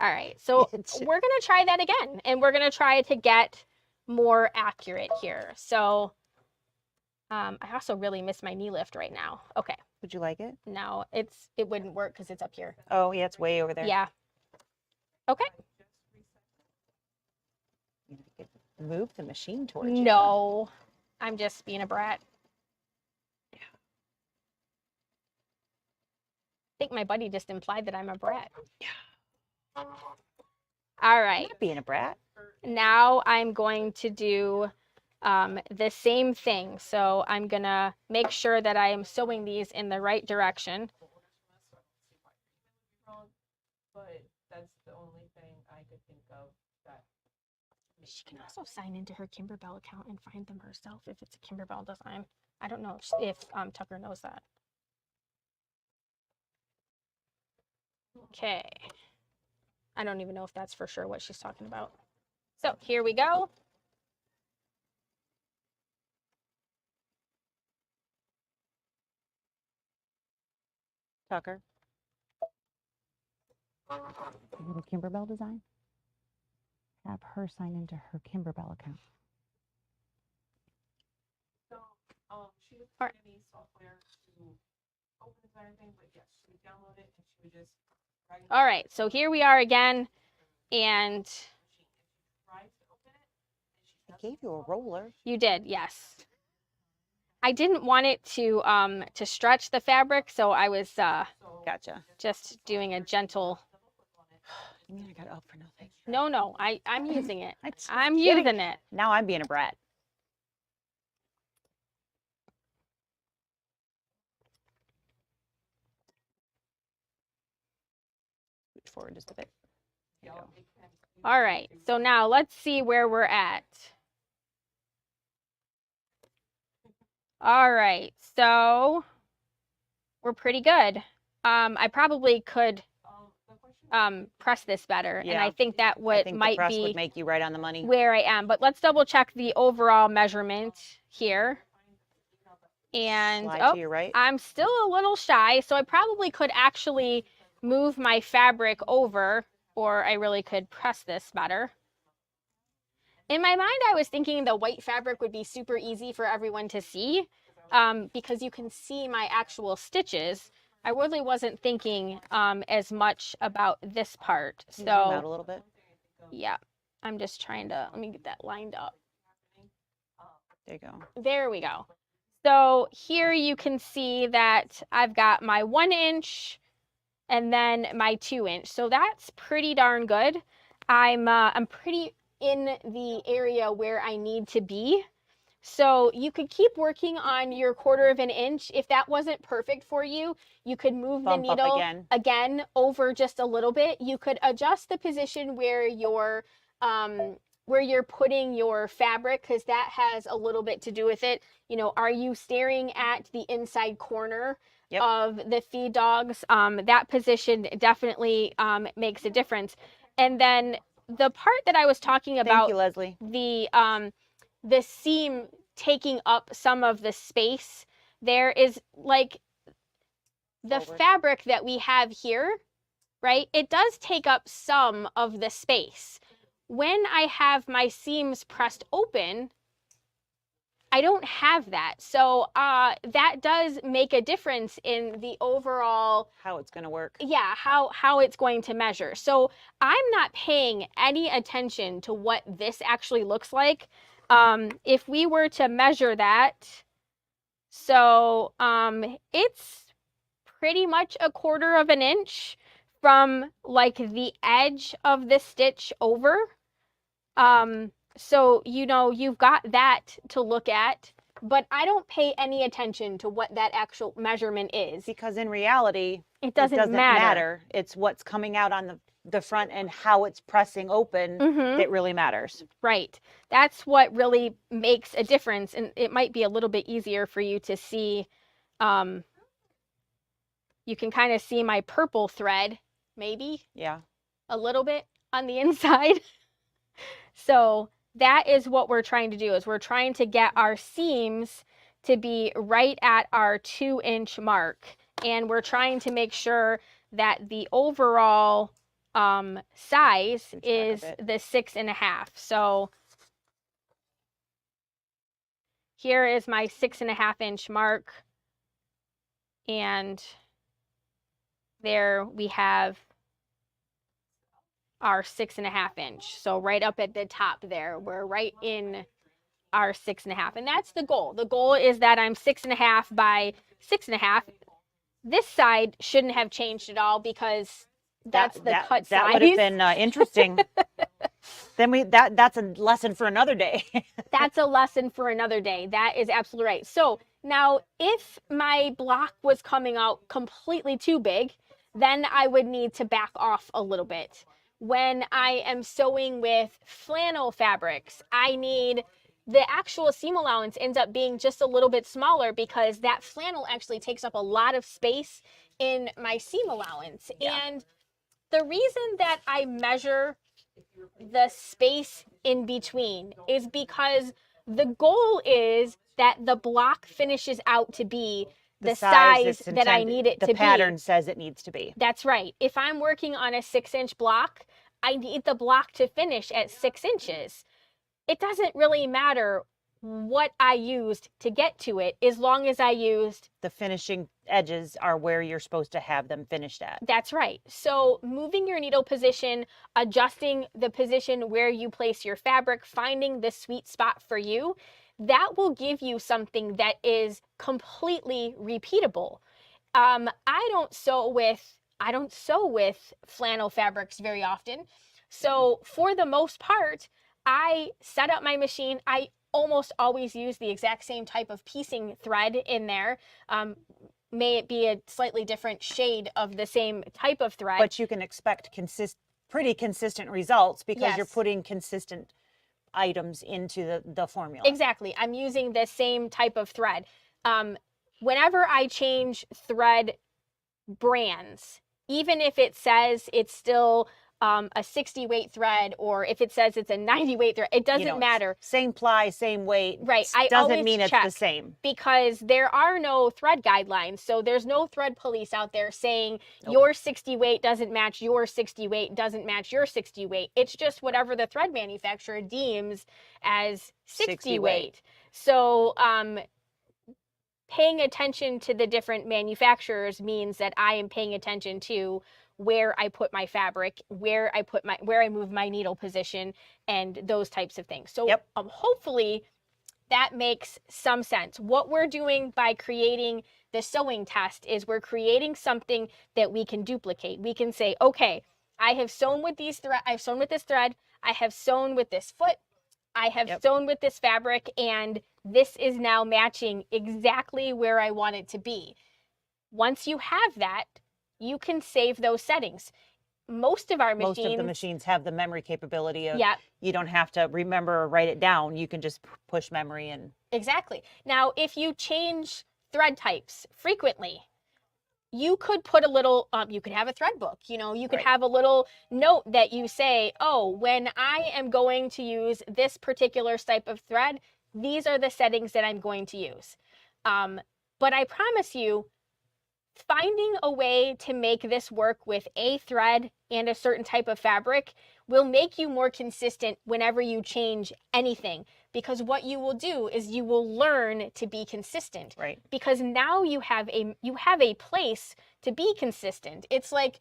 All right, so we're going to try that again, and we're going to try to get more accurate here. So I also really miss my knee lift right now. Okay. Would you like it? No, it wouldn't work because it's up here. Oh, yeah, it's way over there. Yeah. Okay. Move the machine towards you. No, I'm just being a brat. I think my buddy just implied that I'm a brat. Yeah. All right. I'm not being a brat. Now I'm going to do the same thing. So I'm going to make sure that I am sewing these in the right direction. That's the only thing I could think of that. She can also sign into her Kimberbell account and find them herself if it's a Kimberbell design. I don't know if Tucker knows that. Okay. I don't even know if that's for sure what she's talking about. So here we go. Tucker. Little Kimberbell design. Have her sign into her Kimberbell account. So, she doesn't have any software to open this or anything, but yes, she would download it and she would just. All right, so here we are again, and I gave you a roller. You did, yes. I didn't want it to stretch the fabric, so I was Gotcha. just doing a gentle. You mean I got up for nothing? No, I'm using it. I'm kidding. using it. Now I'm being a brat. Reach forward just a bit. There you go. All right, so now let's see where we're at. All right, so we're pretty good. I probably could press this better, Yeah. and I think that I think might the press be would make you right on the money. where I am. But let's double check the overall measurement here. And Slide to your right. I'm still a little shy, so I probably could actually move my fabric over, or I really could press this better. In my mind, I was thinking the white fabric would be super easy for everyone to see because you can see my actual stitches. I really wasn't thinking as much about this part. Can you zoom out a little bit? Yeah, I'm just trying to, let me get that lined up. There you go. There we go. So here you can see that I've got my 1 inch and then my 2 inch. So that's pretty darn good. I'm pretty in the area where I need to be. So you could keep working on your 1/4 of an inch. If that wasn't perfect for you, you could move the needle again over just a little bit. You could adjust the position where you're putting your fabric, because that has a little bit to do with it. You know, are you staring at the inside corner of the feed dogs? That position definitely makes a difference. And then the part that I was talking about, thank you, Leslie, the seam taking up some of the space, there is like the fabric that we have here, right? It does take up some of the space. When I have my seams pressed open, I don't have that. So that does make a difference in the overall, how it's going to work. Yeah, how it's going to measure. So I'm not paying any attention to what this actually looks like. If we were to measure that, so it's pretty much a 1/4 of an inch from like the edge of the stitch over. So, you know, you've got that to look at, but I don't pay any attention to what that actual measurement is. Because in reality, it doesn't matter. It's what's coming out on the front and how it's pressing open that really matters. Right. That's what really makes a difference. And it might be a little bit easier for you to see. You can kind of see my purple thread, maybe. Yeah. A little bit on the inside. So that is what we're trying to do, is we're trying to get our seams to be right at our 2 inch mark. And we're trying to make sure that the overall size is the 6.5. So here is my 6.5 inch mark. And there we have our 6.5 inch. So right up at the top there, we're right in our 6.5. And that's the goal. The goal is that I'm 6.5 by 6.5. This side shouldn't have changed at all because that's the cut size. That would have been interesting. Then that's a lesson for another day. That's a lesson for another day. That is absolutely right. So now if my block was coming out completely too big, then I would need to back off a little bit. When I am sewing with flannel fabrics, I need the actual seam allowance ends up being just a little bit smaller because that flannel actually takes up a lot of space in my seam allowance. Yeah. And the reason that I measure the space in between is because the goal is that the block finishes out to be the size that I need it to be. The pattern says it needs to be. That's right. If I'm working on a 6-inch block, I need the block to finish at 6 inches. It doesn't really matter what I used to get to it as long as I used the finishing edges are where you're supposed to have them finished at. That's right. So moving your needle position, adjusting the position where you place your fabric, finding the sweet spot for you, that will give you something that is completely repeatable. I don't sew with flannel fabrics very often. So for the most part, I set up my machine. I almost always use the exact same type of piecing thread in there. May it be a slightly different shade of the same type of thread. But you can expect pretty consistent results because Yes. you're putting consistent items into the formula. Exactly. I'm using the same type of thread. Whenever I change thread brands, even if it says it's still a 60 weight thread, or if it says it's a 90 weight thread, it doesn't matter. Same ply, same weight. Right. I doesn't always mean it's check the same. because there are no thread guidelines. So there's no thread police out there saying your 60 weight doesn't match your 60 weight, doesn't match your 60 weight. It's just whatever the thread manufacturer deems as 60 weight. So paying attention to the different manufacturers means that I am paying attention to where I put my fabric, where I move my needle position, and those types of things. So hopefully that makes some sense. What we're doing by creating the sewing test is we're creating something that we can duplicate. We can say, okay, I have sewn with this thread, I have sewn with this foot, I have sewn with this fabric, and this is now matching exactly where I want it to be. Once you have that, you can save those settings. Most of the machines have the memory capability of, you don't have to remember or write it down. You can just push memory and. Exactly. Now, if you change thread types frequently, you could put a little, you could have a thread book, you could have a little note that you say, oh, when I am going to use this particular type of thread, these are the settings that I'm going to use. But I promise you, finding a way to make this work with a thread and a certain type of fabric will make you more consistent whenever you change anything, because what you will do is you will learn to be consistent. Right. Because now you have a place to be consistent. It's like,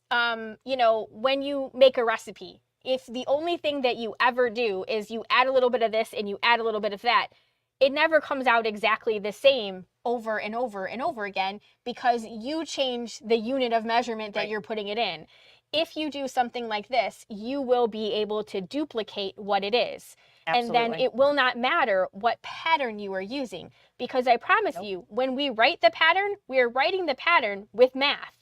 when you make a recipe, if the only thing that you ever do is you add a little bit of this and you add a little bit of that, it never comes out exactly the same over and over and over again because you change the unit of measurement that you're putting it in. If you do something like this, you will be able to duplicate what it is. Absolutely. And then it will not matter what pattern you are using, because I promise you, when we write the pattern, we are writing the pattern with math.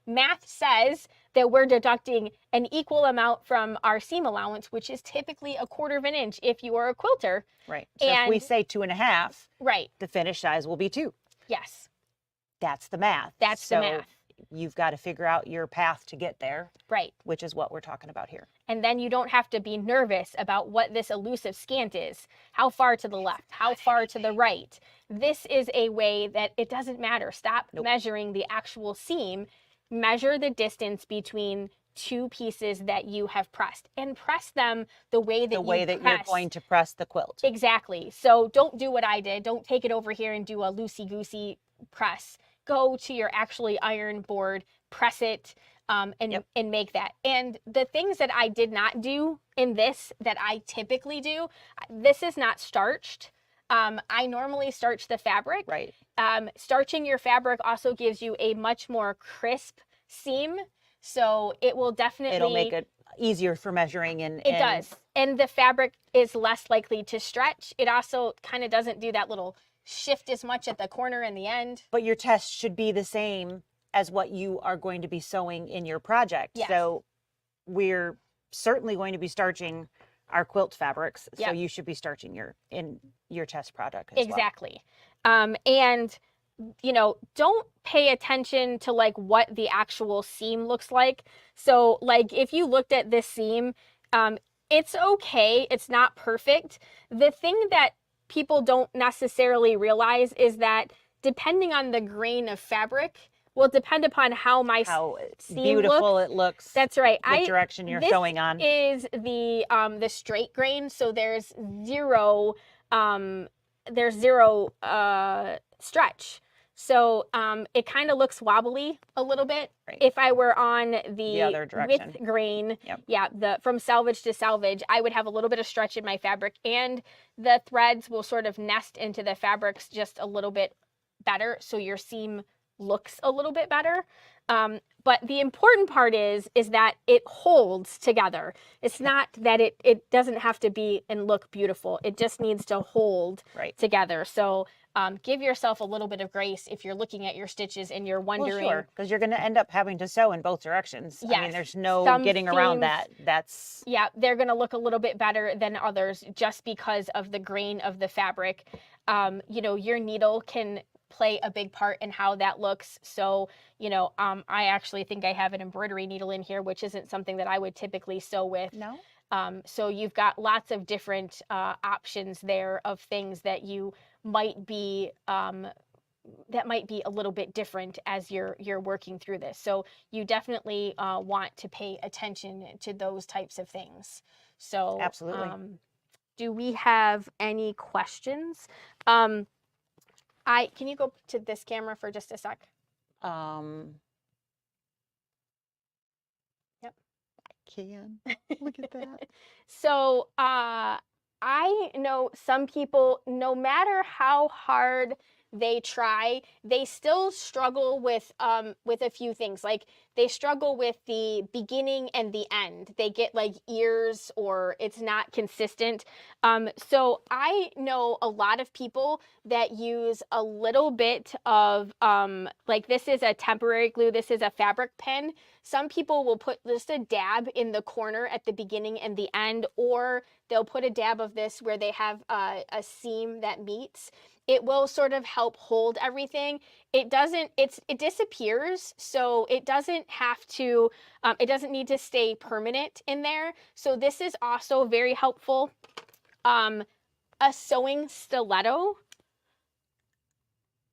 Math says that we're deducting an equal amount from our seam allowance, which is typically 1/4 of an inch if you are a quilter. Right. So if we say 2.5, right, the finished size will be 2. Yes. That's the math. That's the math. You've got to figure out your path to get there. Right. Which is what we're talking about here. And then you don't have to be nervous about what this elusive scant is. How far to the left? How far to the right? This is a way that it doesn't matter. Stop measuring the actual seam. Measure the distance between two pieces that you have pressed, and press them the way that you're going to press the quilt. Exactly. So don't do what I did. Don't take it over here and do a loosey-goosey press. Go to your actually iron board, press it, and make that. And the things that I did not do in this that I typically do, this is not starched. I normally starch the fabric. Right. Starching your fabric also gives you a much more crisp seam. So it will definitely... It'll make it easier for measuring. It does. And the fabric is less likely to stretch. It also kind of doesn't do that little shift as much at the corner and the end. But your test should be the same as what you are going to be sewing in your project. Yes. So we're certainly going to be starching our quilt fabrics. So Yep. you should be starching in your test product as Exactly. And you know, don't pay attention to like what the actual seam looks like. So like if you looked at this seam, it's okay. It's not perfect. The thing that people don't necessarily realize is that depending on the grain of fabric will depend upon how my how seam beautiful looks. it looks. That's right. What direction you're sewing on. This is the straight grain, so there's zero stretch. So it kind of looks wobbly a little bit. Right. If I were on the other direction. with grain, Yep. yeah, from salvage to salvage, I would have a little bit of stretch in my fabric, and the threads will sort of nest into the fabrics just a little bit better, so your seam looks a little bit better. But the important part is that it holds together. It's not that it doesn't have to be and look beautiful. It just needs to hold together. So give yourself a little bit of grace if you're looking at your stitches and you're wondering. Well, sure, because you're going to end up having to sew in both directions. Yes. I mean, there's no getting around that. That's yeah, they're going to look a little bit better than others just because of the grain of the fabric. You know, your needle can play a big part in how that looks. So, you know, I actually think I have an embroidery needle in here, which isn't something that I would typically sew with. No. So you've got lots of different options there of things that you might be that might be a little bit different as you're working through this. So you definitely want to pay attention to those types of things. So absolutely. Do we have any questions? Can you go to this camera for just a sec? Yep. I can. Look at that. So I know some people, no matter how hard they try, they still struggle with a few things. Like they struggle with the beginning and the end. They get like ears or it's not consistent. So I know a lot of people that use a little bit of like this is a temporary glue. This is a fabric pen. Some people will put just a dab in the corner at the beginning and the end, or they'll put a dab of this where they have a seam that meets. It will sort of help hold everything. It disappears, so it doesn't have to, it doesn't need to stay permanent in there. So this is also very helpful. A sewing stiletto.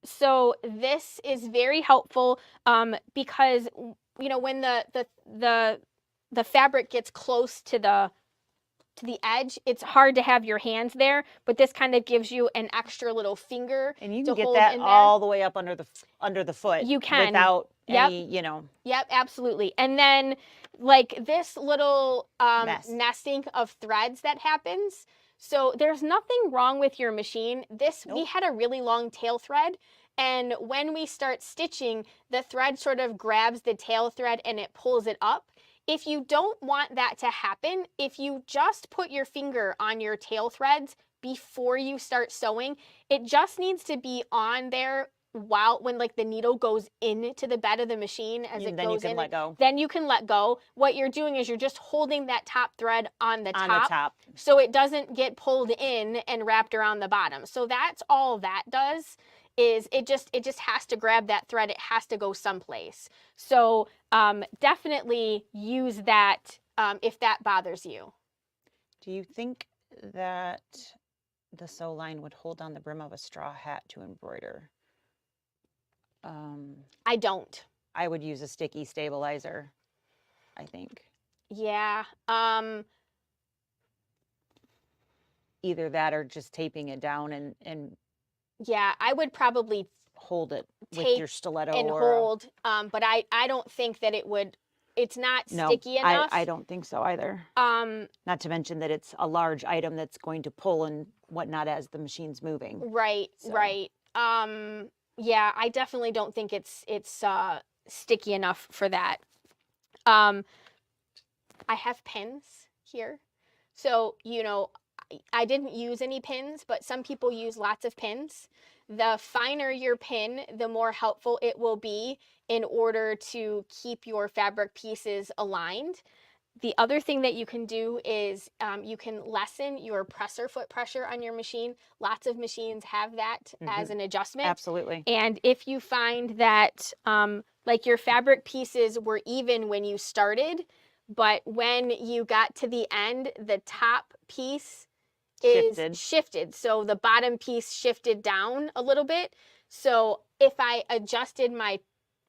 So this is very helpful because, you know, when the fabric gets close to the edge, it's hard to have your hands there, but this kind of gives you an extra little finger. And you can get that all the way up under the foot. You can. Without any, you know. Yep, absolutely. And then like this little nesting of threads that happens. So there's nothing wrong with your machine. We had a really long tail thread, and when we start stitching, the thread sort of grabs the tail thread and it pulls it up. If you don't want that to happen, if you just put your finger on your tail threads before you start sewing, it just needs to be on there when like the needle goes into the bed of the machine as it goes in. Then you can let go. Then you can let go. What you're doing is you're just holding that top thread on the top. So so it doesn't get pulled in and wrapped around the bottom. So that's all that does. Is it just has to grab that thread. It has to go someplace. So definitely use that if that bothers you. Do you think that the sew line would hold on the brim of a straw hat to embroider? I don't. I would use a sticky stabilizer, I think. Yeah. Either that or just taping it down and yeah, I would probably hold it with your stiletto and hold. But I don't think that it would. It's not sticky enough. I don't think so either. Not to mention that it's a large item that's going to pull and whatnot as the machine's moving. Right. So. Right. Yeah, I definitely don't think it's sticky enough for that. I have pins here, so you know I didn't use any pins, but some people use lots of pins. the finer your pin, the more helpful it will be in order to keep your fabric pieces aligned. The other thing that you can do is you can lessen your presser foot pressure on your machine. Lots of machines have that as an adjustment. Absolutely. And if you find that like your fabric pieces were even when you started, but when you got to the end, the top piece is shifted. So the bottom piece shifted down a little bit. So if I adjusted my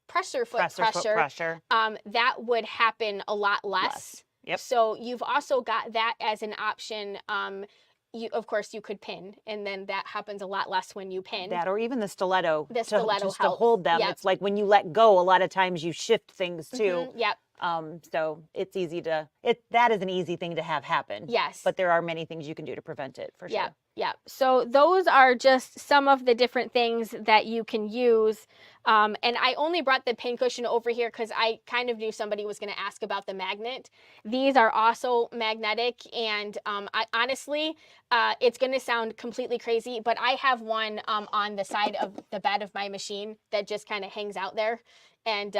presser foot pressure, that would happen a lot less. Yep. So you've also got that as an option. Of course, you could pin, and then that happens a lot less when you pin. That, or even the stiletto. The stiletto just helps. To hold them. Yep. It's like when you let go, a lot of times you shift things too. Yep. So it's easy to, that is an easy thing to have happen. Yes. But there are many things you can do to prevent it, for sure. Yeah. So those are just some of the different things that you can use. And I only brought the pin cushion over here because I kind of knew somebody was going to ask about the magnet. These are also magnetic, and honestly, it's going to sound completely crazy, but I have one on the side of the bed of my machine that just kind of hangs out there. And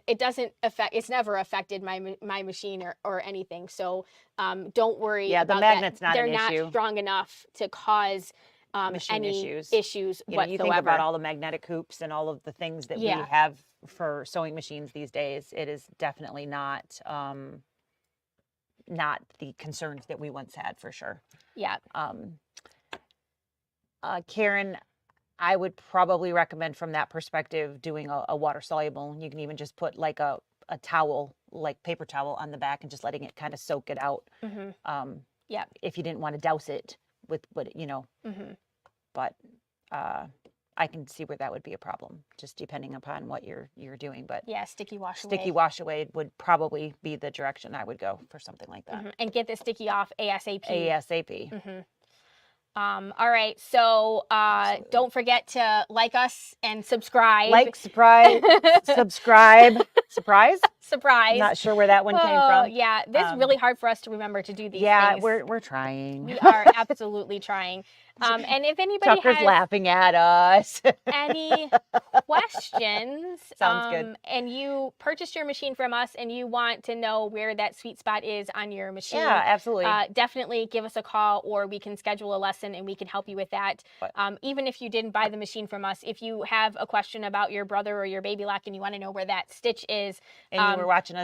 it doesn't affect, it's never affected my machine or anything. So don't worry about the magnet's that. not They're an issue. not strong enough to cause any issues whatsoever. You think about all the magnetic hoops and all of the things that we have for sewing machines these days. It is definitely not the concerns that we once had, for sure. Yeah. Karen, I would probably recommend from that perspective doing a water soluble. You can even just put like a towel, like paper towel, on the back and just letting it kind of soak it out. Yeah. If you didn't want to douse it with what, but I can see where that would be a problem, just depending upon what you're doing. But yeah, sticky wash away would probably be the direction I would go for something like that. And get the sticky off ASAP. ASAP. All right, so don't forget to like us and subscribe. Subscribe. Surprise? Surprise. Not sure where that one came from. Yeah, this is really hard for us to remember to do these things. Yeah, we're trying. We are absolutely trying. And if anybody Tucker's has laughing at us. any questions, Sounds good. And you purchased your machine from us and you want to know where that sweet spot is on your machine, yeah, absolutely. Definitely give us a call, or we can schedule a lesson and we can help you with that. Even if you didn't buy the machine from us, if you have a question about your brother or your baby lock and you want to know where that stitch is, and you were watching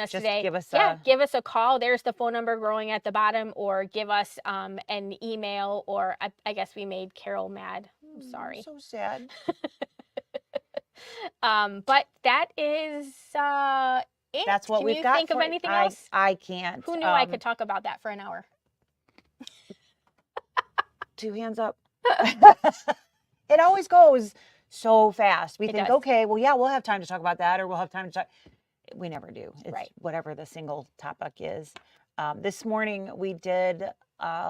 us today, give us a call. There's the phone number growing at the bottom, or give us an email, or I guess we made Carol mad. I'm sorry. So sad. But that is it. That's what we've got. Can you think of anything else? I can't. Who knew I could talk about that for an hour? 2 hands up. It always goes so fast. We think, okay, well, yeah, we'll have time to talk about that, or we'll have time to talk. We never do. It's whatever the single topic is. This morning we did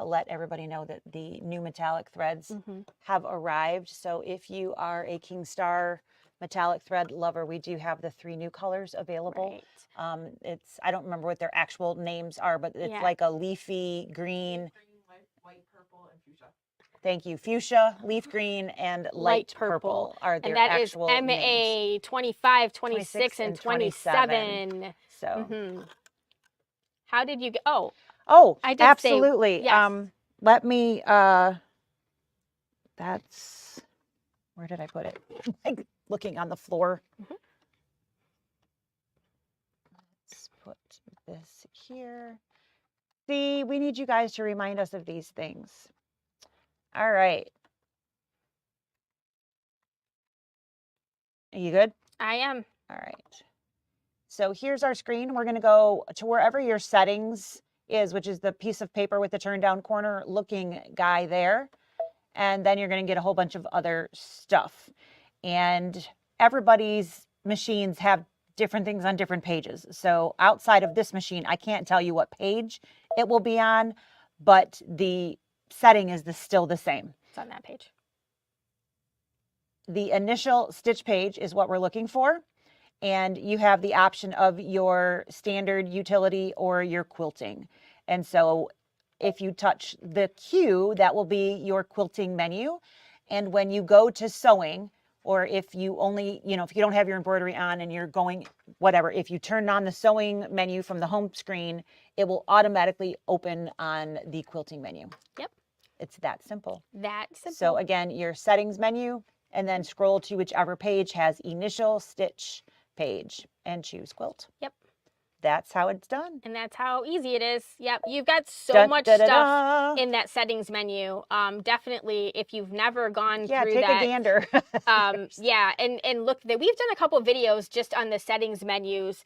let everybody know that the new metallic threads have arrived. So if you are a King Star metallic thread lover, we do have the 3 new colors available. I don't remember what their actual names are, but it's like a leafy green, white, purple, and fuchsia. Thank you. Fuchsia, leaf green, and light purple are their actual names. And that is MA 25, 26, and 27. So. How did you get? I did absolutely. Say, yes. Let me. That's. Where did I put it? Like looking on the floor. Let's put this here. See, we need you guys to remind us of these things. All right. Are you good? I am. All right. So here's our screen. We're going to go to wherever your settings is, which is the piece of paper with the turn down corner looking guy there. And then you're going to get a whole bunch of other stuff. And everybody's machines have different things on different pages. So outside of this machine, I can't tell you what page it will be on, but the setting is still the same. It's on that page. The initial stitch page is what we're looking for. And you have the option of your standard utility or your quilting. And so if you touch the Q, that will be your quilting menu. And when you go to sewing, or if you only, if you don't have your embroidery on and you're going, whatever, if you turn on the sewing menu from the home screen, it will automatically open on the quilting menu. Yep. It's that simple. That simple. So again, your settings menu, and then scroll to whichever page has initial stitch page and choose quilt. Yep. That's how it's done. And that's how easy it is. Yep. You've got so much stuff in that settings menu. Definitely, if you've never gone through that. Yeah, take a gander. Yeah. And look, we've done a couple videos just on the settings menus.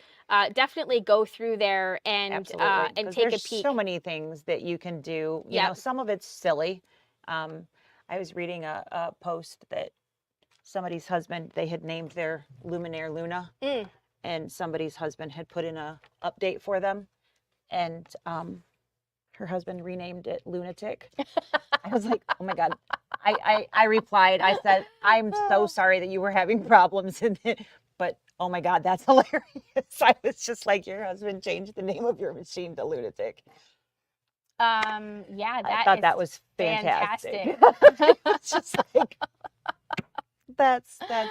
Definitely go through there and take a peek. There's so many things that you can do. You know, some of it's silly. I was reading a post that somebody's husband, they had named their Luminaire Luna. And somebody's husband had put in a update for them, and her husband renamed it Lunatic. I was like, oh my God. I replied, I said, I'm so sorry that you were having problems in it, but oh my God, that's hilarious. I was just like, your husband changed the name of your machine to Lunatic. Yeah, I thought that was fantastic. It's just like, that's good.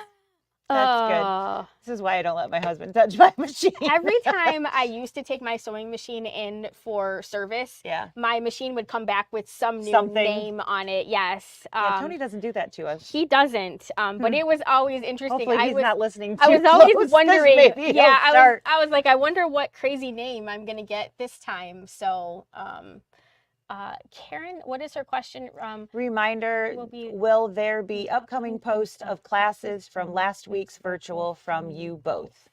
This is why I don't let my husband touch my machine. Every time I used to take my sewing machine in for service, my machine would come back with some new name on it. Yes. Tony doesn't do that to us. He doesn't. But it was always interesting. Hopefully he's not listening to I was always close, wondering. Yeah, I was like, I wonder what crazy name I'm gonna get this time. So Karen, what is her question? Reminder, will there be upcoming posts of classes from last week's virtual from you both?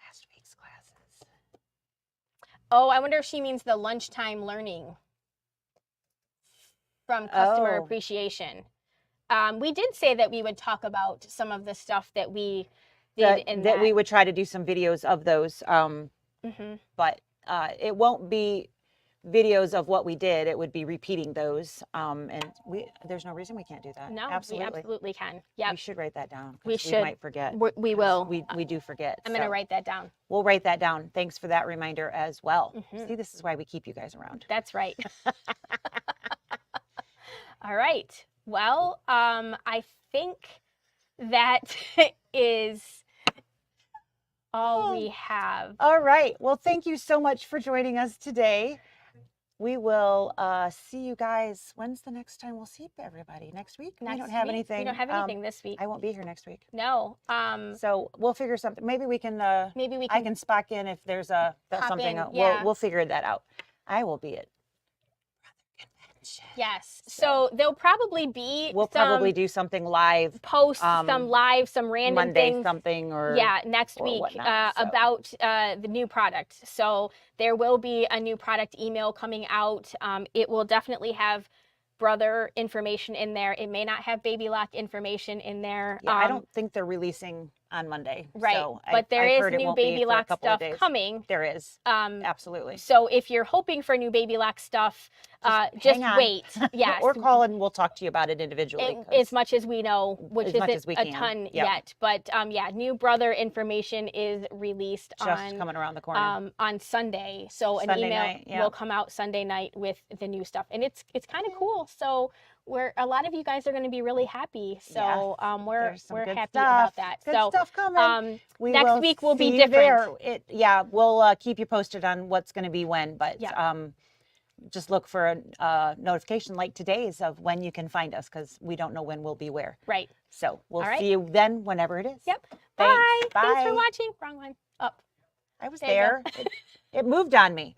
Last week's classes. Oh, I wonder if she means the lunchtime learning from customer appreciation. We did say that we would talk about some of the stuff that we did that we would try to do some videos of those. But it won't be videos of what we did. It would be repeating those. And there's no reason we can't do that. No, absolutely. We absolutely can. Yeah, we should write that down. We should. We might forget. We will. We do forget. I'm going to write that down. We'll write that down. Thanks for that reminder as well. See, this is why we keep you guys around. That's right. All right. Well, I think that is all we have. All right. Well, thank you so much for joining us today. We will see you guys. When's the next time we'll see everybody? Next week? We don't have anything. We don't have anything this week. I won't be here next week. No. So we'll figure something. Maybe we can. I can spock in if there's something. We'll figure that out. I will be at convention. Yes. So there'll probably be. We'll probably do something live. Post some random Monday things. Something or next week about the new product. So there will be a new product email coming out. It will definitely have brother information in there. It may not have baby lock information in there. Yeah, I don't think they're releasing on Monday. Right. So but there is new baby lock stuff coming. There is. Absolutely. So if you're hoping for new baby lock stuff, just wait. Yes. Or call and we'll talk to you about it individually. As much as we know, which isn't a ton yet. But new brother information is released just coming around the corner on Sunday. So an email will come out Sunday night with the new stuff, and it's kind of cool. So a lot of you guys are going to be really happy. So we're happy about that. Good stuff coming. Next week will be different. We'll keep you posted on what's going to be when, but just look for a notification like today's of when you can find us, because we don't know when we'll be where. Right. So we'll see you then, whenever it is. Yep. Thanks. Bye. Bye. Thanks for watching. Wrong one. Up. I was there. It moved on me.